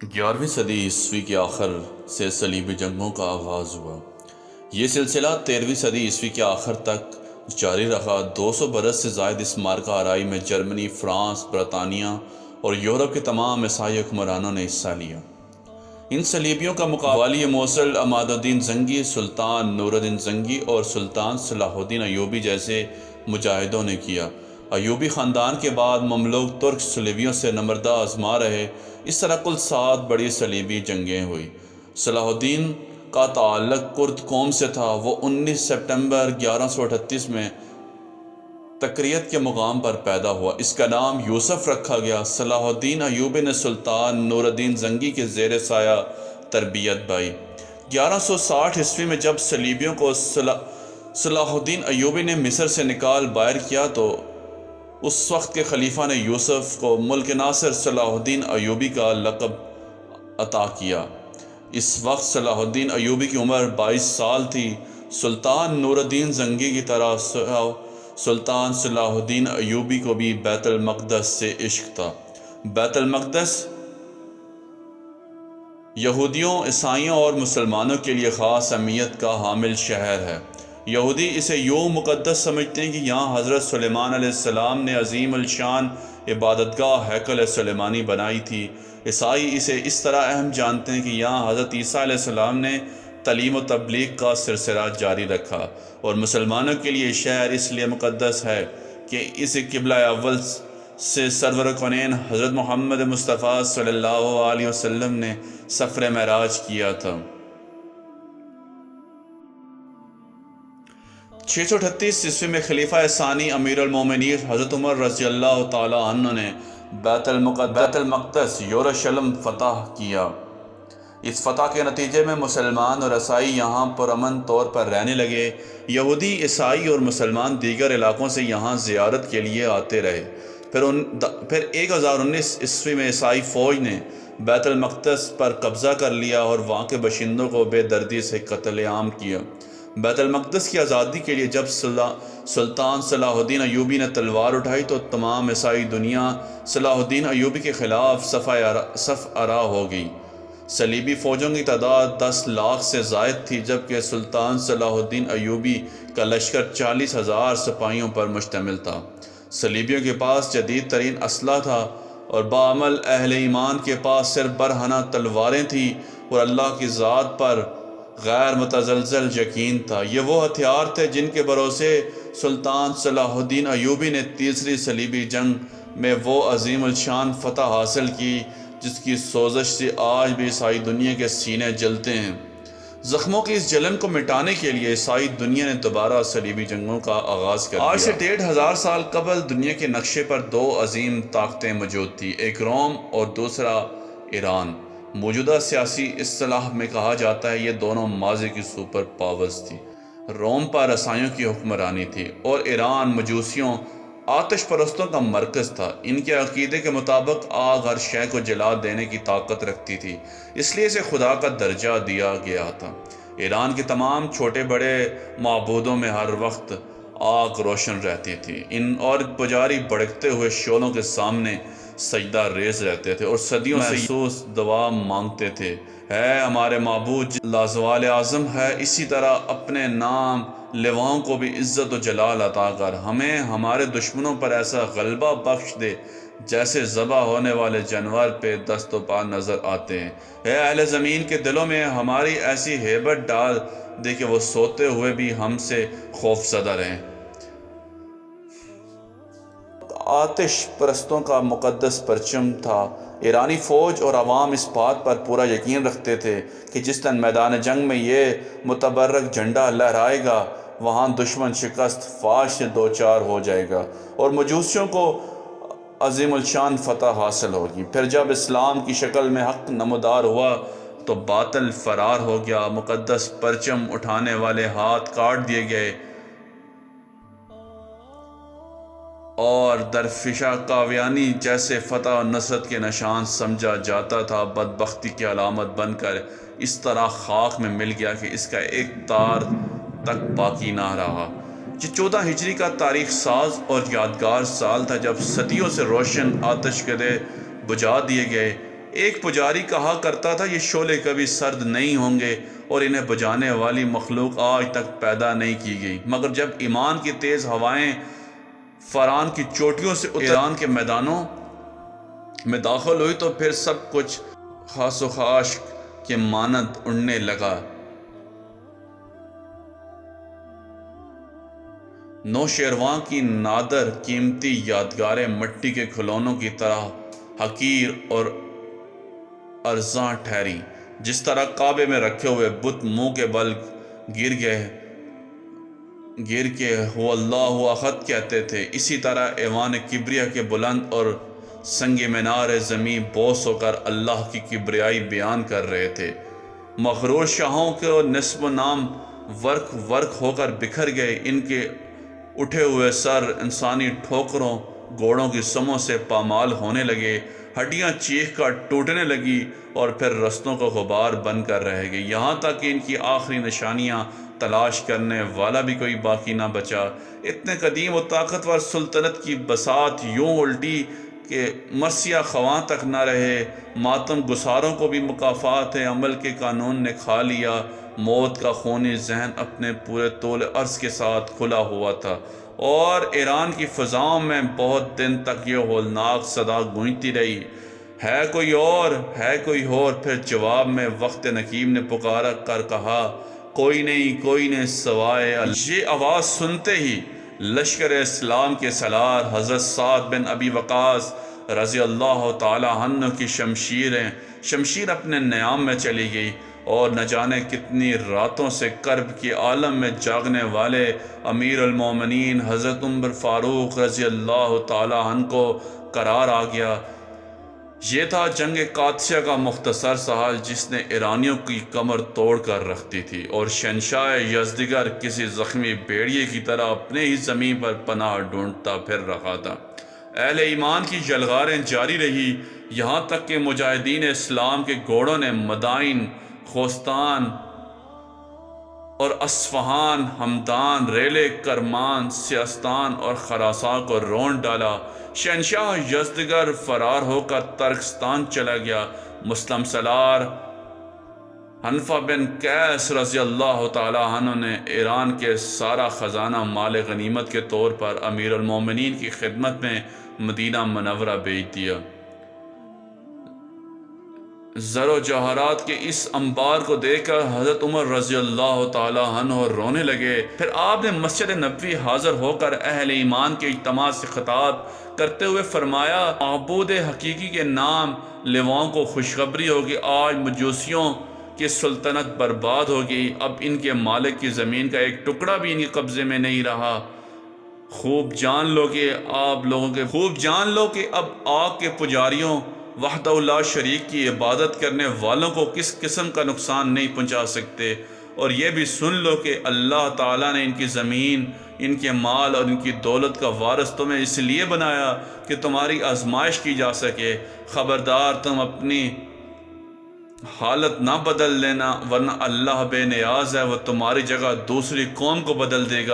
11ویں صدی عیسوی کے آخر سے صلیبی جنگوں کا آغاز ہوا۔ یہ سلسلہ 13ویں صدی عیسوی کے آخر تک جاری رہا۔ 200 برس سے زائد اس مارکہ آرائی میں جرمنی، فرانس، برطانیہ اور یورپ کے تمام عیسائی حکمرانوں نے حصہ لیا۔ ان صلیبیوں کا مقابلہ والی موصل عماد الدین زنگی، سلطان نور الدین زنگی اور سلطان صلاح الدین ایوبی جیسے مجاہدوں نے کیا۔ ایوبی خاندان کے بعد مملوک ترک صلیبیوں سے نبردہ آزما رہے۔ اس طرح کل 7 بڑی صلیبی جنگیں ہوئی۔ صلاح الدین کا تعلق کرد قوم سے تھا۔ وہ 19 سپٹمبر 1138 میں تکریت کے مقام پر پیدا ہوا۔ اس کا نام یوسف رکھا گیا۔ صلاح الدین ایوبی نے سلطان نور الدین زنگی کے زیر سایہ تربیت پائی۔ 1160 عیسوی میں جب صلیبیوں کو صلاح الدین ایوبی نے مصر سے نکال باہر کیا تو اس وقت کے خلیفہ نے یوسف کو ملک ناصر صلاح الدین ایوبی کا لقب عطا کیا۔ اس وقت صلاح الدین ایوبی کی عمر 22 سال تھی۔ سلطان نور الدین زنگی کی طرح سلطان صلاح الدین ایوبی کو بھی بیت المقدس سے عشق تھا۔ بیت المقدس یہودیوں، عیسائیوں اور مسلمانوں کے لیے خاص اہمیت کا حامل شہر ہے۔ یہودی اسے یوں مقدس سمجھتے ہیں کہ یہاں حضرت سلیمان علیہ السلام نے عظیم الشان عبادتگاہ ہیکل سلیمانی بنائی تھی۔ عیسائی اسے اس طرح اہم جانتے ہیں کہ یہاں حضرت عیسیٰ علیہ السلام نے تعلیم و تبلیغ کا سلسلہ جاری رکھا، اور مسلمانوں کے لیے شہر اس لیے مقدس ہے کہ اسے قبلہ اول سے سرور کونین حضرت محمد مصطفیٰ صلی اللہ علیہ وسلم نے سفر معراج کیا تھا۔ 638 عیسوی میں خلیفہ ثانی امیر المومنین حضرت عمر رضی اللہ تعالی عنہ نے بیت المقدس یروشلم فتح کیا۔ اس فتح کے نتیجے میں مسلمان اور عیسائی یہاں پرامن طور پر رہنے لگے۔ یہودی، عیسائی اور مسلمان دیگر علاقوں سے یہاں زیارت کے لیے آتے رہے۔ پھر 1019 عیسوی میں عیسائی فوج نے بیت المقدس پر قبضہ کر لیا اور وہاں کے باشندوں کو بے دردی سے قتل عام کیا۔ بیت المقدس کی آزادی کے لیے جب سلطان صلاح الدین ایوبی نے تلوار اٹھائی تو تمام عیسائی دنیا صلاح الدین ایوبی کے خلاف صف آرا ہو گئی۔ صلیبی فوجوں کی تعداد 10 لاکھ سے زائد تھی، جبکہ سلطان صلاح الدین ایوبی کا لشکر 40,000 سپاہیوں پر مشتمل تھا۔ صلیبیوں کے پاس جدید ترین اسلحہ تھا اور بعمل اہل ایمان کے پاس صرف برہنہ تلواریں تھیں اور اللہ کی ذات پر غیر متزلزل یقین تھا۔ یہ وہ ہتھیار تھے جن کے بھروسے سلطان صلاح الدین ایوبی نے تیسری صلیبی جنگ میں وہ عظیم الشان فتح حاصل کی جس کی سوزش سے آج بھی عیسائی دنیا کے سینے جلتے ہیں۔ زخموں کی اس جلن کو مٹانے کے لیے عیسائی دنیا نے دوبارہ صلیبی جنگوں کا آغاز کر دیا۔ آج سے 1500 سال قبل دنیا کے نقشے پر 2 عظیم طاقتیں موجود تھیں، ایک روم اور دوسرا ایران۔ موجودہ سیاسی اصطلاح میں کہا جاتا ہے یہ دونوں ماضی کی سپر پاورز تھی۔ روم پر عیسائیوں کی حکمرانی تھی اور ایران مجوسیوں، آتش پرستوں کا مرکز تھا۔ ان کے عقیدے کے مطابق آگ ہر شے کو جلا دینے کی طاقت رکھتی تھی، اس لیے اسے خدا کا درجہ دیا گیا تھا۔ ایران کے تمام چھوٹے بڑے معبودوں میں ہر وقت آگ روشن رہتی تھی، اور پجاری بھڑکتے ہوئے شعلوں کے سامنے سجدہ ریز رہتے تھے اور صدیوں سے محسوس دعا مانگتے تھے، ہے ہمارے معبود لازوال اعظم ہے، اسی طرح اپنے نام لیواؤں کو بھی عزت و جلال عطا کر، ہمیں ہمارے دشمنوں پر ایسا غلبہ بخش دے جیسے ذبح ہونے والے جانور پہ دست و پا نظر آتے ہیں۔ اے اہل زمین کے دلوں میں ہماری ایسی ہیبت ڈال دے کہ وہ سوتے ہوئے بھی ہم سے خوف زدہ رہیں۔ آتش پرستوں کا مقدس پرچم تھا۔ ایرانی فوج اور عوام اس بات پر پورا یقین رکھتے تھے کہ جس دن میدان جنگ میں یہ متبرک جھنڈا لہرائے گا وہاں دشمن شکست فاش سے دوچار ہو جائے گا اور مجوسیوں کو عظیم الشان فتح حاصل ہوگی۔ پھر جب اسلام کی شکل میں حق نمودار ہوا تو باطل فرار ہو گیا، مقدس پرچم اٹھانے والے ہاتھ کاٹ دیے گئے اور درفشہ کاویانی جیسے فتح و نصرت کے نشان سمجھا جاتا تھا بدبختی کی علامت بن کر اس طرح خاک میں مل گیا کہ اس کا ایک تار تک باقی نہ رہا۔ یہ 14 ہجری کا تاریخ ساز اور یادگار سال تھا جب صدیوں سے روشن آتش کدے بجھا دیے گئے ایک پجاری کہا کرتا تھا یہ شعلے کبھی سرد نہیں ہوں گے اور انہیں بجھانے والی مخلوق آج تک پیدا نہیں کی گئی، مگر جب ایمان کی تیز ہوائیں فاران کی چوٹیوں سے ایران کے میدانوں میں داخل ہوئی تو پھر سب کچھ خاص و خاش کے مانند اڑنے لگا۔ نوشیروان کی نادر قیمتی یادگاریں مٹی کے کھلونوں کی طرح حقیر اور ارزاں ٹھہری۔ جس طرح کعبے میں رکھے ہوئے بت منہ کے بل گر کے ہو اللہ احد کہتے تھے، اسی طرح ایوان کبریا کے بلند اور سنگ مینار زمین بوس ہو کر اللہ کی کبریائی بیان کر رہے تھے۔ مغرور شاہوں کے نسب و نام ورق ورق ہو کر بکھر گئے، ان کے اٹھے ہوئے سر انسانی ٹھوکروں گھوڑوں کی سموں سے پامال ہونے لگے، ہڈیاں چیخ کر ٹوٹنے لگی اور پھر رستوں کو غبار بن کر رہ گئی، یہاں تک کہ ان کی آخری نشانیاں تلاش کرنے والا بھی کوئی باقی نہ بچا۔ اتنے قدیم و طاقتور سلطنت کی بساط یوں الٹی کہ مرثیہ خواں تک نہ رہے۔ ماتم گساروں کو بھی مکافات عمل کے قانون نے کھا لیا۔ موت کا خونی ذہن اپنے پورے طول عرض کے ساتھ کھلا ہوا تھا اور ایران کی فضاؤں میں بہت دن تک یہ ہولناک صدا گونجتی رہی، ہے کوئی اور، ہے کوئی اور۔ پھر جواب میں وقت نکیم نے پکارا کر کہا، کوئی نہیں سوائے اللہ۔ یہ آواز سنتے ہی لشکر اسلام کے سالار حضرت سعد بن ابی وقاص رضی اللہ تعالی عنہ کی شمشیر اپنے نیام میں چلی گئی اور نہ جانے کتنی راتوں سے کرب کے عالم میں جاگنے والے امیر المومنین حضرت عمر فاروق رضی اللہ تعالی عنہ کو قرار آ گیا۔ یہ تھا جنگ قادسیہ کا مختصر سا حال جس نے ایرانیوں کی کمر توڑ کر رکھ دی تھی، اور شہنشاہ یزدگرد کسی زخمی بھیڑیے کی طرح اپنے ہی زمین پر پناہ ڈھونڈتا پھر رہا تھا۔ اہل ایمان کی جلغاریں جاری رہی، یہاں تک کہ مجاہدین اسلام کے گھوڑوں نے مدائن، خوستان اور اصفہان، ہمدان، ریلے، کرمان، سیستان اور خراسان کو رونڈ ڈالا۔ شہنشاہ یزدگرد فرار ہو کر ترکستان چلا گیا۔ مسلم سالار حنفہ بن قیس رضی اللہ تعالی عنہ نے ایران کے سارا خزانہ مال غنیمت کے طور پر امیر المومنین کی خدمت میں مدینہ منورہ بھیج دیا۔ زر و جواہرات کے اس انبار کو دیکھ کر حضرت عمر رضی اللہ تعالی عنہ رونے لگے۔ پھر آپ نے مسجد نبوی حاضر ہو کر اہل ایمان کے اجتماع سے خطاب کرتے ہوئے فرمایا، معبود حقیقی کے نام لیواؤں کو خوشخبری ہوگی، آج مجوسیوں کی سلطنت برباد ہوگی، اب ان کے مالک کی زمین کا ایک ٹکڑا بھی ان کے قبضے میں نہیں رہا۔ خوب جان لو کہ اب آگ کے پجاریوں وحدہ لا شریک کی عبادت کرنے والوں کو کس قسم کا نقصان نہیں پہنچا سکتے، اور یہ بھی سن لو کہ اللہ تعالیٰ نے ان کی زمین، ان کے مال اور ان کی دولت کا وارث تمہیں اس لیے بنایا کہ تمہاری آزمائش کی جا سکے۔ خبردار تم اپنی حالت نہ بدل لینا، ورنہ اللہ بے نیاز ہے، وہ تمہاری جگہ دوسری قوم کو بدل دے گا۔